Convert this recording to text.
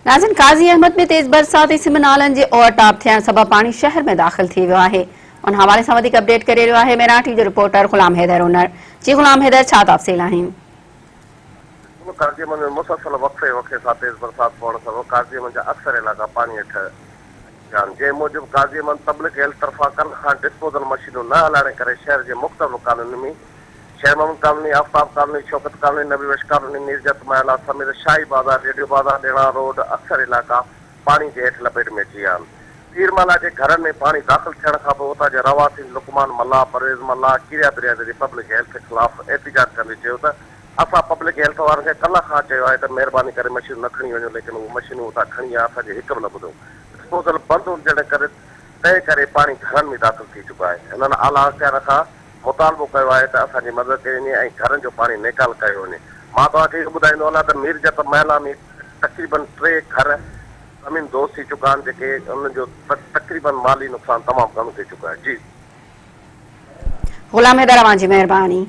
नाज़रीन, काज़ी अहमद में तेज बरसात सिम नालन जे ओवरटॉप थियण सबबि पाणी शहर में दाख़िल थी वियो आहे। उन हवाले सां वधीक अपडेट करे रहियो आहे मराठी जो रिपोर्टर गुलाम हैदर उनर। जी गुलाम हैदर, छा तफ़सील आहिनि? काज़ीअमन में मुसलसल वक़्फ़े वक़्फ़े सां तेज़ बरसात पवण सबबि काज़ीअमन जा अक्सर इलाइक़ा पाणी हेठ जे मूजिबि काज़ीअमन पब्लिक हेल्थ तरफ़ां कल्ह खां डिस्पोजल मशीनूं न हलाइण करे शहर जे मुख़्तलिफ़ कॉलोनियुनि में शेर Mohammad colony, Aftab colony, Shaukat colony, नबी बख्श कॉलोनी, नीरजत महला समेत शाही बाज़ार, रेडियो बाज़ार, डेणा रोड अक्सर इलाइक़ा पाणी जे हेठि लपेट में अची विया आहिनि। पीरमाला जे घरनि में पाणी दाख़िल थियण खां पोइ उतां जे रवासी लुकमान मल्ला, परवेज़ मल्ला, किरिया बिरादरी पब्लिक हेल्थ के ख़िलाफ़ एहतिजाज कंदे चयो त असां पब्लिक हेल्थ वारनि खे कल्ह खां चयो आहे त महिरबानी करे मशीन न खणी वञो, लेकिन उहे मशीनूं उतां खणी विया, असांजे हिकु बि न ॿुधो। डिस्पोजल बंदि हुजण करे तंहिं करे पाणी घरनि में दाख़िल थी चुको आहे। हिननि आला अख़्तियार खां मुतालबो कयो आहे त असांजी मदद कई वञे ऐं घरनि जो पाणी निकाल कयो वञे। मां तव्हांखे इहो ॿुधाईंदो हलां त मीरजत महला में तक़रीबन 3 घर ज़मीन दोस्त थी चुका आहिनि, जेके उन्हनि जो तक़रीबन माली नुक़सान तमामु घणो थी चुको आहे। जी गुलाम हैदर, अवां जी महिरबानी।